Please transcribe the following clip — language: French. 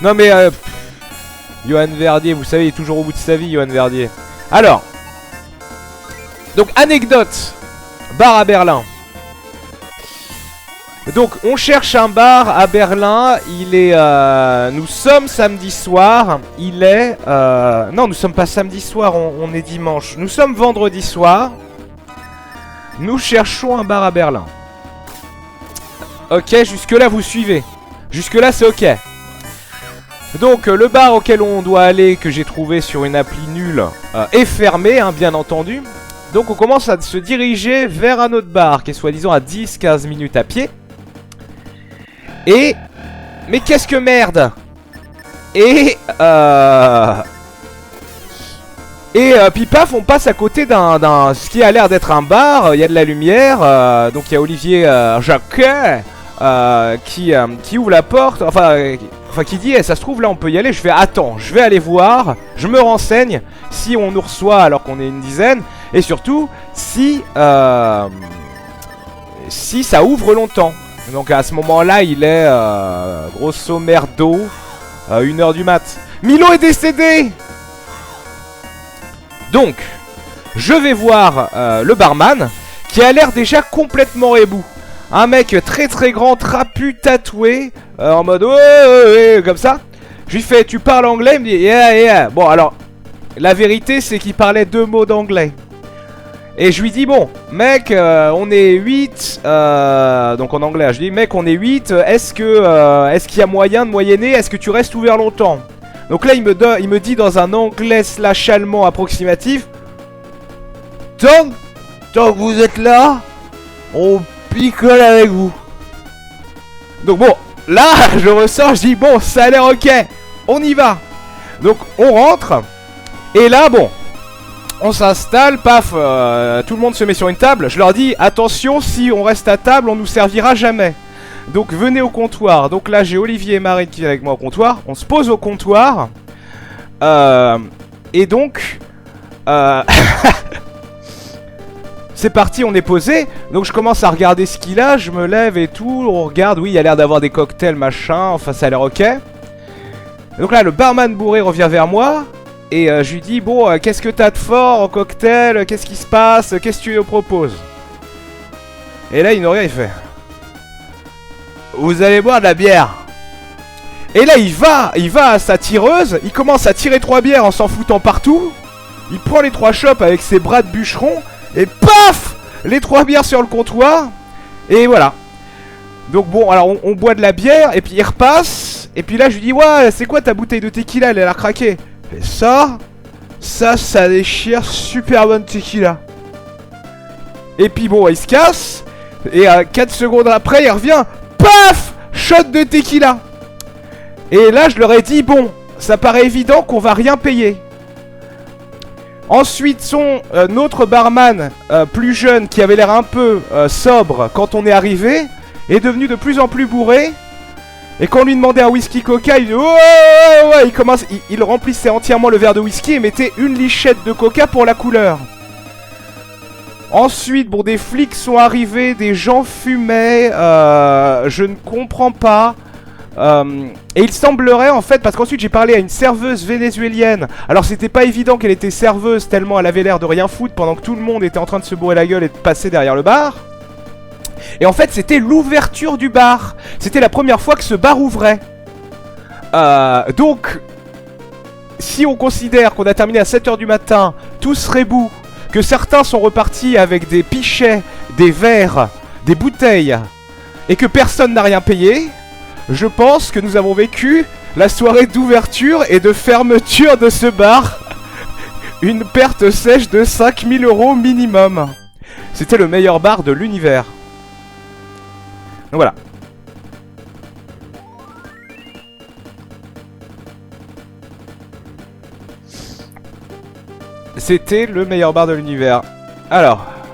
Non mais Johan Verdier, vous savez, il est toujours au bout de sa vie, Johan Verdier. Alors, donc anecdote, bar à Berlin. Donc on cherche un bar à Berlin. Il est, nous sommes samedi soir. Il est, non, nous sommes pas samedi soir, on est dimanche. Nous sommes vendredi soir. Nous cherchons un bar à Berlin. Ok, jusque là vous suivez. Jusque là c'est ok. Donc le bar auquel on doit aller, que j'ai trouvé sur une appli nulle, est fermé, hein, bien entendu. Donc on commence à se diriger vers un autre bar qui est soi-disant à 10-15 minutes à pied. Et... mais qu'est-ce que merde. Et puis paf, on passe à côté d'un ce qui a l'air d'être un bar. Il y a de la lumière, donc il y a Olivier Jacquet qui ouvre la porte, enfin qui dit ça se trouve là on peut y aller. Je fais attends, je vais aller voir, je me renseigne si on nous reçoit alors qu'on est une dizaine, et surtout si ça ouvre longtemps. Donc à ce moment là il est grosso merdo 1h du mat. Milo est décédé. Donc je vais voir le barman qui a l'air déjà complètement ébou. Un mec très très grand, trapu, tatoué, en mode comme ça. Je lui fais tu parles anglais? Il me dit yeah yeah. Bon alors la vérité c'est qu'il parlait 2 mots d'anglais. Et je lui dis bon mec on est 8 donc en anglais je dis mec on est 8, est-ce qu'il y a moyen de moyenner? Est-ce que tu restes ouvert longtemps? Donc là il me dit dans un anglais slash allemand approximatif, tant que vous êtes là, on picole avec vous. Donc bon, là je ressors, je dis bon ça a l'air ok, on y va. Donc on rentre, et là bon, on s'installe, paf, tout le monde se met sur une table. Je leur dis attention, si on reste à table on nous servira jamais. Donc venez au comptoir. Donc là j'ai Olivier et Marie qui est avec moi au comptoir. On se pose au comptoir. Et donc c'est parti, on est posé. Donc je commence à regarder ce qu'il a. Je me lève et tout. On regarde, oui il y a l'air d'avoir des cocktails machin. Enfin ça a l'air ok. Et donc là le barman bourré revient vers moi. Et je lui dis bon qu'est-ce que t'as de fort en cocktail? Qu'est-ce qui se passe? Qu'est-ce que tu nous proposes? Et là il nous regarde, il fait vous allez boire de la bière. Et là il va à sa tireuse. Il commence à tirer 3 bières en s'en foutant partout. Il prend les 3 chopes avec ses bras de bûcheron. Et paf, les 3 bières sur le comptoir. Et voilà. Donc bon alors on boit de la bière. Et puis il repasse. Et puis là je lui dis ouais c'est quoi ta bouteille de tequila? Elle a l'air craquée. Et ça déchire. Super bonne tequila. Et puis bon il se casse. Et 4 secondes après il revient. Paf! Shot de tequila. Et là je leur ai dit bon, ça paraît évident qu'on va rien payer. Ensuite son notre barman plus jeune, qui avait l'air un peu sobre quand on est arrivé, est devenu de plus en plus bourré. Et quand on lui demandait un whisky coca, il dit ouais, il remplissait entièrement le verre de whisky et mettait une lichette de coca pour la couleur. Ensuite, bon, des flics sont arrivés, des gens fumaient, je ne comprends pas. Et il semblerait en fait, parce qu'ensuite j'ai parlé à une serveuse vénézuélienne. Alors c'était pas évident qu'elle était serveuse tellement elle avait l'air de rien foutre pendant que tout le monde était en train de se bourrer la gueule et de passer derrière le bar. Et en fait c'était l'ouverture du bar. C'était la première fois que ce bar ouvrait. Donc, si on considère qu'on a terminé à 7h du matin, tous rebous, que certains sont repartis avec des pichets, des verres, des bouteilles, et que personne n'a rien payé, je pense que nous avons vécu la soirée d'ouverture et de fermeture de ce bar. Une perte sèche de 5000 € minimum. C'était le meilleur bar de l'univers. Donc voilà. C'était le meilleur bar de l'univers. Alors,